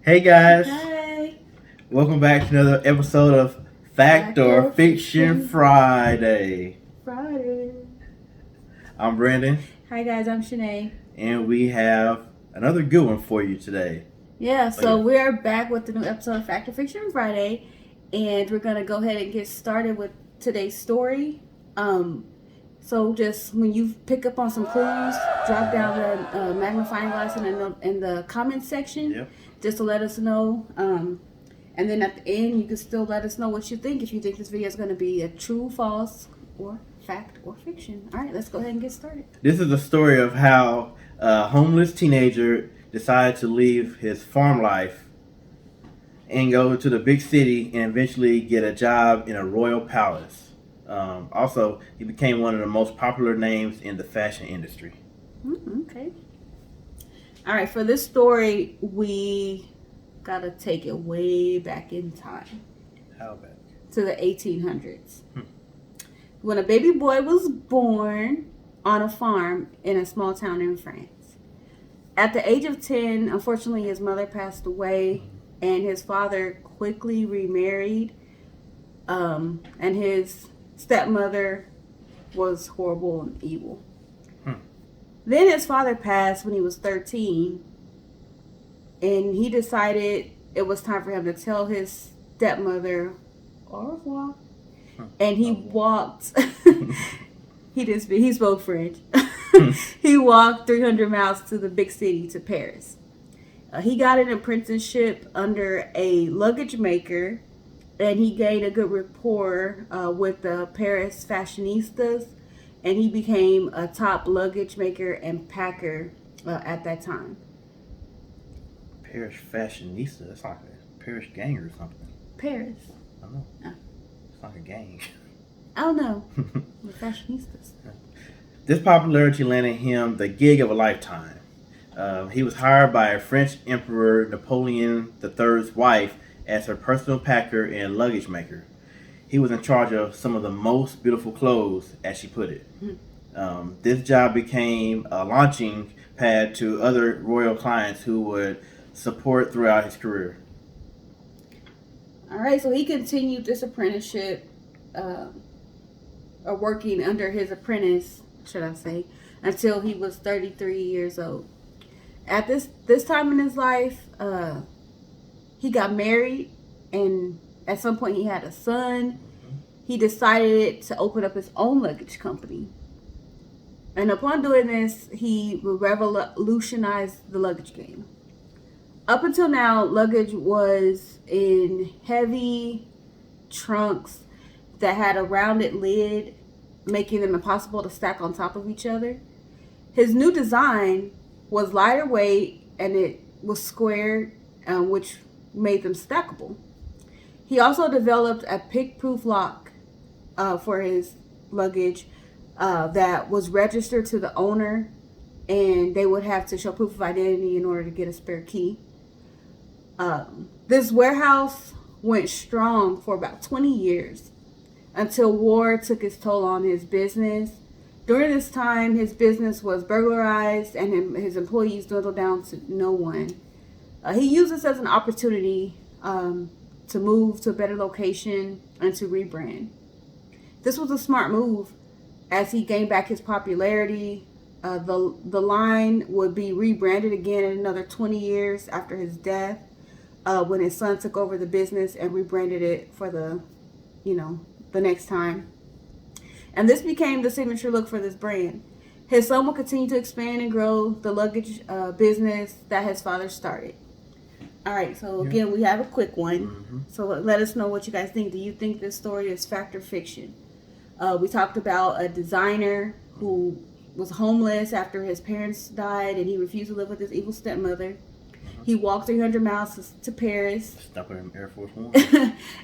Hey guys, Hey. welcome back to another episode of Fact or Fiction Friday. I'm Brandon, Hi guys, I'm Shanae. and we have another good one for you today. Yeah, so we're back with the new episode of Fact or Fiction Friday, and we're gonna go ahead and get started with today's story. So just when you pick up on some clues, drop down the magnifying glass in the comments section, just to let us know. And then at the end, you can still let us know what you think. If you think this video is going to be a true, false, or fact or fiction. All right, let's go ahead and get started. This is the story of how a homeless teenager decided to leave his farm life and go to the big city and eventually get a job in a royal palace. Also, he became one of the most popular names in the fashion industry. Okay. All right, for this story, we gotta take it way back in time. How back? To the 1800s. When a baby boy was born on a farm in a small town in France. At the age of 10, unfortunately, his mother passed away, and his father quickly remarried, and his stepmother was horrible and evil. Then his father passed when he was 13, and he decided it was time for him to tell his stepmother au revoir. And he walked, he spoke French. He walked 300 miles to the big city, to Paris. He got an apprenticeship under a luggage maker, and he gained a good rapport with the Paris fashionistas, and he became a top luggage maker and packer at that time. Paris fashionista? That's like a Paris gang or something. Paris. I don't know. Oh. It's like a gang. I don't know. The fashionistas. This popularity landed him the gig of a lifetime. He was hired by a French Emperor Napoleon III's wife as her personal packer and luggage maker. He was in charge of some of the most beautiful clothes, as she put it. This job became a launching pad to other royal clients who would support throughout his career. All right, so he continued this apprenticeship, or working under his apprentice, should I say, until he was 33 years old. At this time in his life, he got married, and at some point he had a son. He decided to open up his own luggage company. And upon doing this, he revolutionized the luggage game. Up until now, luggage was in heavy trunks that had a rounded lid, making them impossible to stack on top of each other. His new design was lighter weight, and it was squared, which made them stackable. He also developed a pick-proof lock for his luggage that was registered to the owner, and they would have to show proof of identity in order to get a spare key. This warehouse went strong for about 20 years until war took its toll on his business. During this time, his business was burglarized and his employees dwindled down to no one. He used this as an opportunity to move to a better location and to rebrand. This was a smart move as he gained back his popularity. The line would be rebranded again in another 20 years after his death, when his son took over the business and rebranded it for the next time. And this became the signature look for this brand. His son will continue to expand and grow the luggage business that his father started. All right, so again, we have a quick one. So let us know what you guys think. Do you think this story is fact or fiction? We talked about a designer who was homeless after his parents died, and he refused to live with his evil stepmother. He walked 300 miles to Paris. Stuck in Air Force One.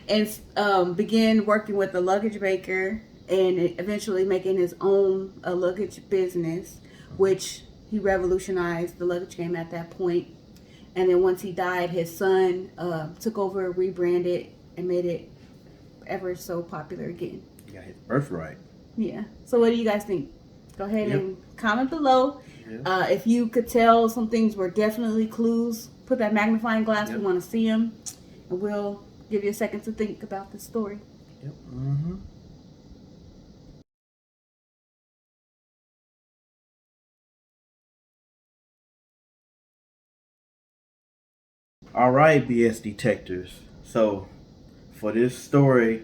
And began working with a luggage maker, and eventually making his own luggage business, which he revolutionized the luggage game at that point. And then once he died, his son took over, rebranded, and made it ever so popular again. He got his birthright. Yeah. So what do you guys think? Go ahead and comment below. If you could tell some things were definitely clues put that magnifying glass, Yep. we want to see him. And we'll give you a second to think about this story. Yep. Mm-hmm. All right, BS detectors. So, for this story,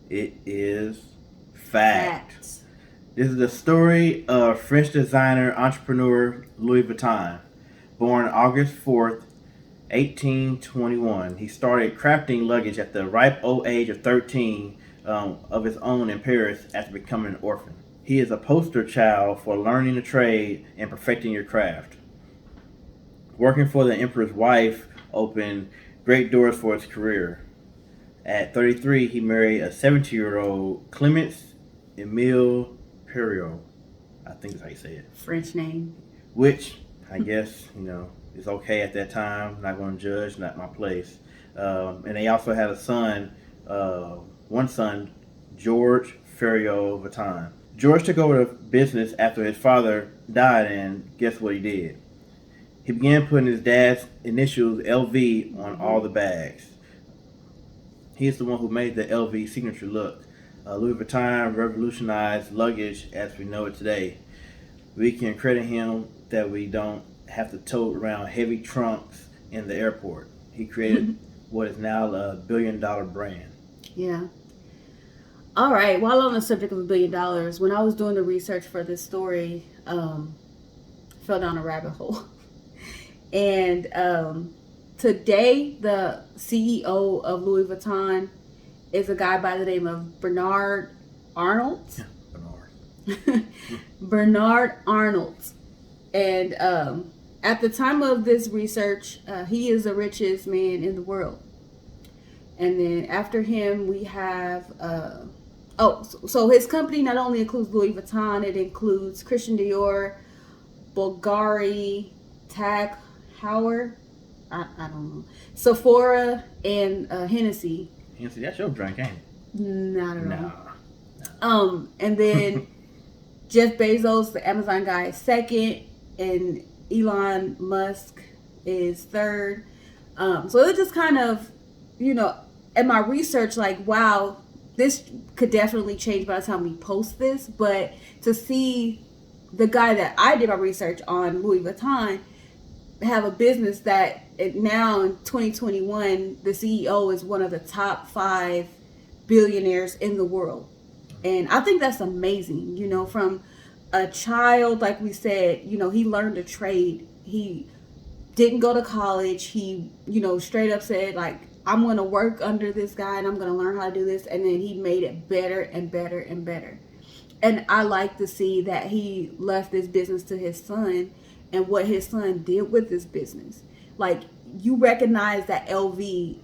it is fact. Facts. This is the story of French designer entrepreneur Louis Vuitton. Born August 4th, 1821, he started crafting luggage at the ripe old age of 13 of his own in Paris after becoming an orphan. He is a poster child for learning the trade and perfecting your craft. Working for the emperor's wife opened great doors for his career. At 33, he married a 70-year-old Clemence Emile Perriot. I think that's how you say it. French name. Which I guess is okay at that time. Not going to judge, not my place. And they also had a son, one son, George Feriot Vuitton. George took over the business after his father died, and guess what he did? He began putting his dad's initials LV on all the bags. He is the one who made the LV signature look. Louis Vuitton revolutionized luggage as we know it today. We can credit him that we don't have to tote around heavy trunks in the airport. He created what is now a $1 billion brand. Yeah. All right. While on the subject of $1 billion, when I was doing the research for this story, fell down a rabbit hole. And today, the CEO of Louis Vuitton is a guy by the name of Bernard Arnault. Yeah, Bernard. Bernard Arnault. And at the time of this research, he is the richest man in the world. And then after him, we have... so his company not only includes Louis Vuitton, it includes Christian Dior, Bulgari, Tag Heuer, I don't know, Sephora, and Hennessy. Hennessy, that's your drink, ain't it? Not at all. No. And then Jeff Bezos, the Amazon guy, is second, and Elon Musk is third. So it just kind of, in my research, like, wow, this could definitely change by the time we post this, but to see the guy that I did my research on, Louis Vuitton, have a business that now in 2021, the CEO is one of the top 5 billionaires in the world. And I think that's amazing, from a child, like we said, he learned a trade. He didn't go to college. He, straight up said, like, I'm going to work under this guy and I'm going to learn how to do this. And then he made it better and better and better. And I like to see that he left this business to his son and what his son did with this business. Like, you recognize that LV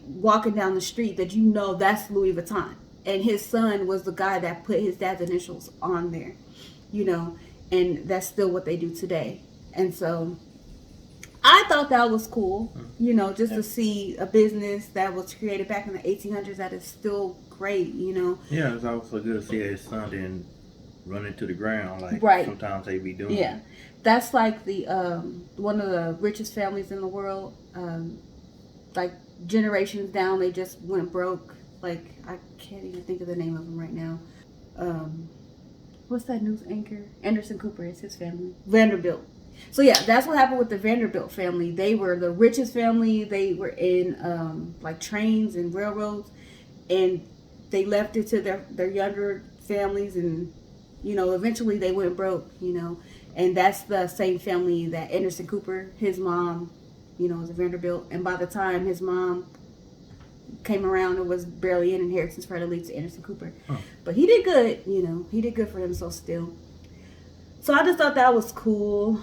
walking down the street, that that's Louis Vuitton. And his son was the guy that put his dad's initials on there, and that's still what they do today. And so I thought that was cool, just to see a business that was created back in the 1800s that is still great, Yeah, it's also good to see that his son didn't run into the ground like sometimes they be doing. Yeah. That's like the one of the richest families in the world. Like generations down, they just went broke. Like, I can't even think of the name of them right now. What's that news anchor? Anderson Cooper is his family. Vanderbilt. So yeah, that's what happened with the Vanderbilt family. They were the richest family. They were in like trains and railroads, and they left it to their younger families, and eventually they went broke. And that's the same family that Anderson Cooper, his mom, was a Vanderbilt, and by the time his mom came around, it was barely an inheritance for her to leave to Anderson Cooper. But he did good, he did good for himself still. So I just thought that was cool.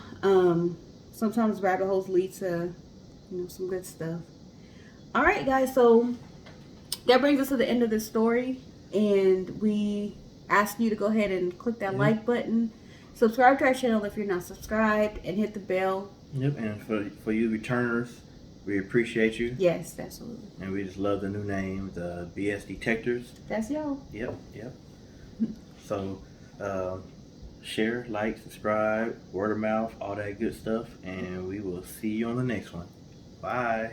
Sometimes rabbit holes lead to, some good stuff. All right, guys, so that brings us to the end of this story, and we ask you to go ahead and click that like button, subscribe to our channel if you're not subscribed, and hit the bell. Yep, and for you returners, we appreciate you. Yes, absolutely. And we just love the new name, the BS Detectors. That's y'all. Yep. So, share, like, subscribe, word of mouth, all that good stuff, and we will see you on the next one. Bye.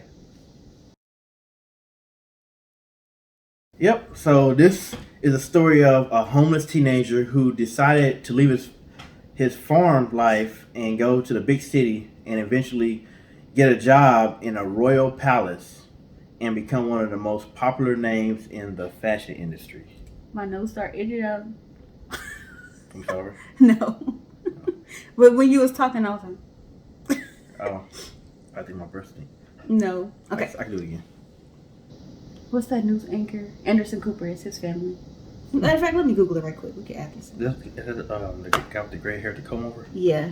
Yep. So this is a story of a homeless teenager who decided to leave his farm life and go to the big city and eventually get a job in a royal palace and become one of the most popular names in the fashion industry. My nose started itching up. I'm sorry. No. But when you was talking, I was like, Oh, I think my birthday. no. Okay. I can do it again. What's that news anchor? Anderson Cooper is his family. Matter of fact, let me Google it right quick. We can add this. The guy with the gray hair to comb over? Yeah.